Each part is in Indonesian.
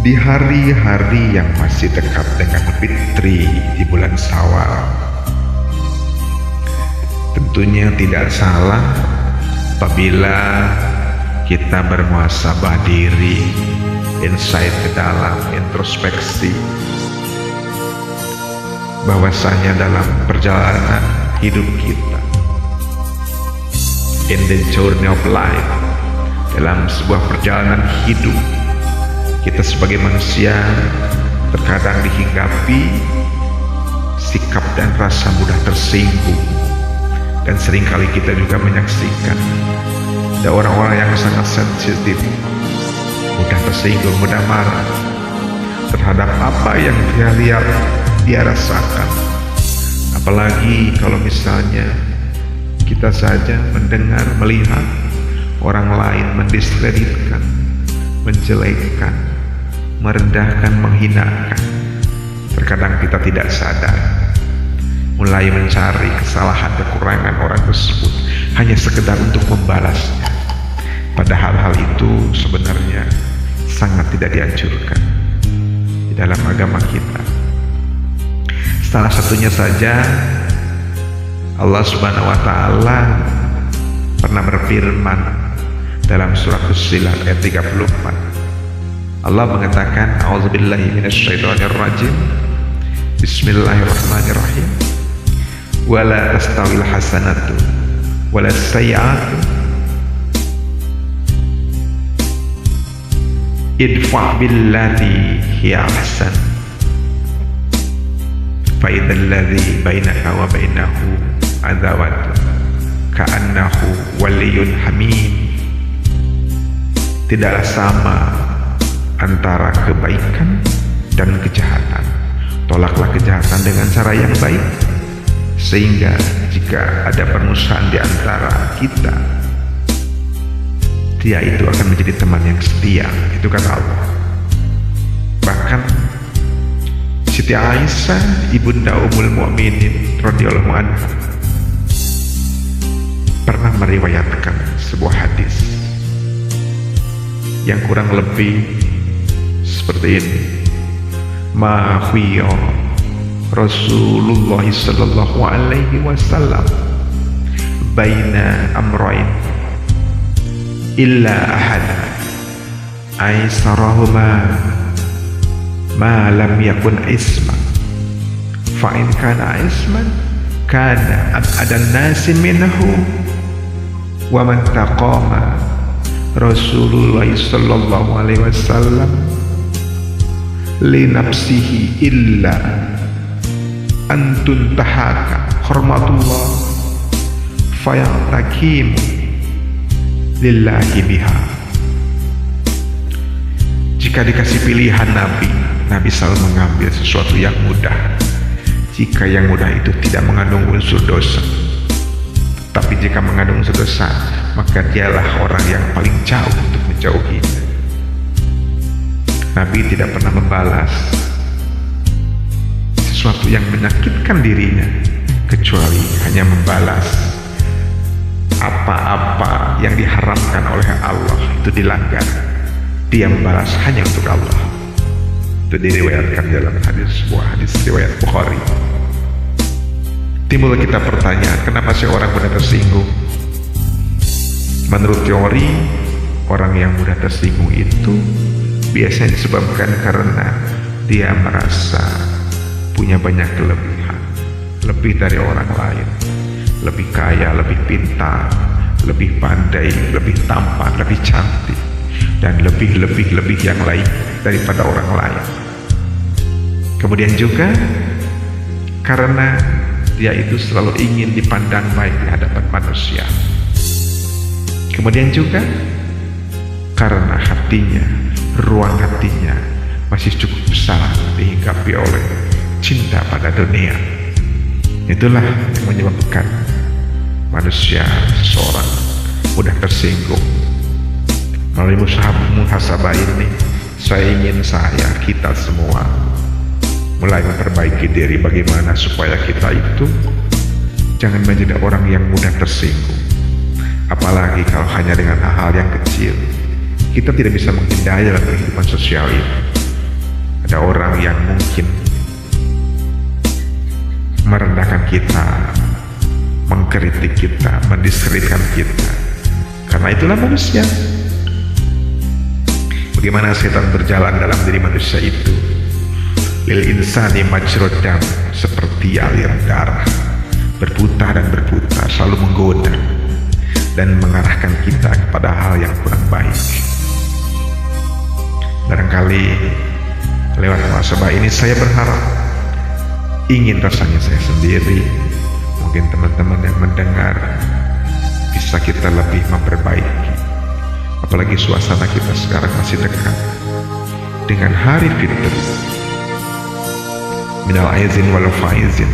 Di hari-hari yang masih dekat dengan Fitri di bulan Syawal, tentunya tidak salah apabila kita bermuhasabah diri, insight ke dalam, introspeksi, bahwasanya dalam perjalanan hidup kita, in the journey of life, dalam sebuah perjalanan hidup, kita sebagai manusia terkadang dihinggapi sikap dan rasa mudah tersinggung, dan seringkali kita juga menyaksikan ada orang-orang yang sangat sensitif, mudah tersinggung, mudah marah terhadap apa yang dia lihat, dia rasakan. Apalagi kalau misalnya kita saja mendengar, melihat orang lain mendiskreditkan, menjelekkan, merendahkan, menghinakan, terkadang kita tidak sadar mulai mencari kesalahan, kekurangan orang tersebut hanya sekedar untuk membalasnya. Padahal hal itu sebenarnya sangat tidak dianjurkan di dalam agama kita. Salah satunya saja Allah Subhanahu wa Ta'ala pernah berfirman dalam surat Fussilat ayat 34. Allah mengatakan, a'udzubillahi minasyaitonirrajim, bismillahirrahmanirrahim, wala tastawil hasanatu wala sayyi'atu idfa' billati hiya ahsan fa idzal ladzi bainaka wa bainahu adawatun ka'annahu waliyyun hamim. Tidaklah sama antara kebaikan dan kejahatan. Tolaklah kejahatan dengan cara yang baik, sehingga jika ada permusuhan di antara kita, dia itu akan menjadi teman yang setia. Itu kata Allah. Bahkan Siti Aisyah, ibunda Ummul Mukminin radhiyallahu anha, pernah meriwayatkan sebuah hadis yang kurang lebih seperti ini. Ma khiya Rasulullah sallallahu alaihi wasallam baina amrayn illa ahada aisarahuma ma lam yakun isman fa in kana isman kana abadan nasi minhu wa man taqama Rasulullah sallallahu alaihi wasallam li nafsihi illa antun tahaka hormatullah fayatakim lillahi biha. Jika dikasih pilihan Nabi selalu mengambil sesuatu yang mudah jika yang mudah itu tidak mengandung unsur dosa. Tapi jika mengandung unsur dosa, maka dialah orang yang paling jauh untuk menjauhinya. Nabi tidak pernah membalas sesuatu yang menyakitkan dirinya, kecuali hanya membalas apa-apa yang diharamkan oleh Allah itu dilanggar. Dia membalas hanya untuk Allah. Itu diriwayatkan dalam sebuah hadis riwayat Bukhari. Timbul kita pertanyaan, kenapa sih orang mudah tersinggung? Menurut teori, orang yang mudah tersinggung itu biasanya disebabkan karena dia merasa punya banyak kelebihan, lebih dari orang lain, lebih kaya, lebih pintar, lebih pandai, lebih tampan, lebih cantik, dan lebih yang lain daripada orang lain. Kemudian juga karena dia itu selalu ingin dipandang baik di hadapan manusia. Kemudian juga karena hatinya, ruang hatinya masih cukup besar dihinggapi oleh cinta pada dunia. Itulah yang menyebabkan manusia, seseorang mudah tersinggung. Melalui muhasabah ini, kita semua mulai memperbaiki diri bagaimana supaya kita itu jangan menjadi orang yang mudah tersinggung. Apalagi kalau hanya dengan hal-hal yang kecil, kita tidak bisa menghindari dalam kehidupan sosial ini. Ada orang yang mungkin merendahkan kita, mengkritik kita, mendiskreditkan kita. Karena itulah manusia. Bagaimana setan berjalan dalam diri manusia itu? Lil insani majrad dam, seperti aliran darah, berputar dan berputar, selalu menggoda dan mengarahkan kita kepada hal yang kurang baik. Barangkali lewat muhasabah ini saya berharap, ingin rasanya saya sendiri, mungkin teman-teman yang mendengar, bisa kita lebih memperbaiki. Apalagi suasana kita sekarang masih dekat dengan hari fitri. Minal aizin wal faizin,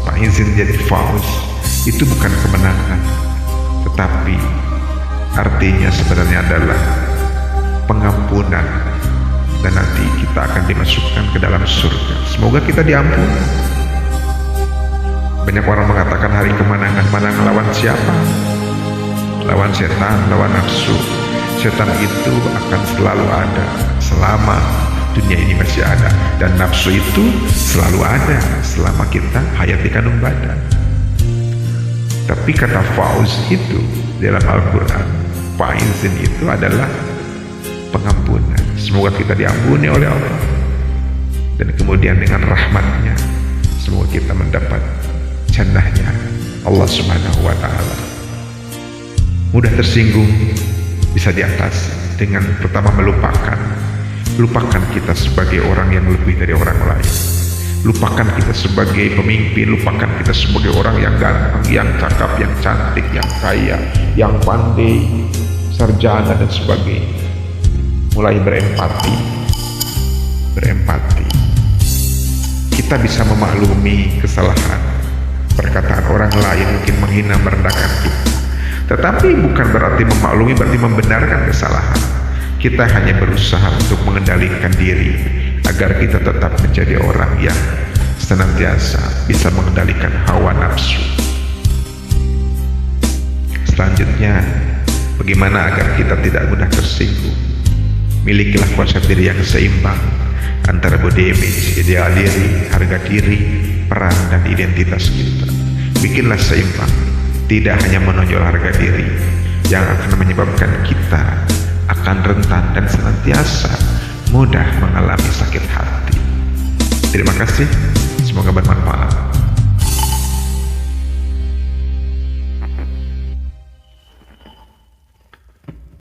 faizin jadi fauz, itu bukan kemenangan, tetapi artinya sebenarnya adalah pengampunan, dan nanti kita akan dimasukkan ke dalam surga. Semoga kita diampuni. Banyak orang mengatakan hari kemenangan, menang lawan siapa? Lawan setan, lawan nafsu. Setan itu akan selalu ada selama dunia ini masih ada, dan nafsu itu selalu ada selama kita hayat di kandung badan. Tapi kata fauz itu dalam Al-Quran, faizin itu adalah pengampunan. Semoga kita diampuni oleh Allah, dan kemudian dengan rahmatnya semoga kita mendapat jannahnya Allah Subhanahu wa ta'ala. Mudah tersinggung bisa diatasi dengan pertama lupakan kita sebagai orang yang lebih dari orang lain. Lupakan kita sebagai pemimpin, lupakan kita sebagai orang yang ganteng, yang cakap, yang cantik, yang kaya, yang pandai, sarjana dan sebagainya. Mulai berempati. Kita bisa memaklumi kesalahan, perkataan orang lain mungkin menghina, merendahkan kita, tetapi bukan berarti memaklumi berarti membenarkan kesalahan. Kita hanya berusaha untuk mengendalikan diri agar kita tetap menjadi orang yang senantiasa bisa mengendalikan hawa nafsu. Selanjutnya, bagaimana agar kita tidak mudah tersinggung? Milikilah konsep diri yang seimbang antara body image, ideal diri, harga diri, peran dan identitas kita. Bikinlah seimbang, tidak hanya menonjol harga diri yang akan menyebabkan kita akan rentan dan senantiasa mudah mengalami sakit hati. Terima kasih, semoga bermanfaat.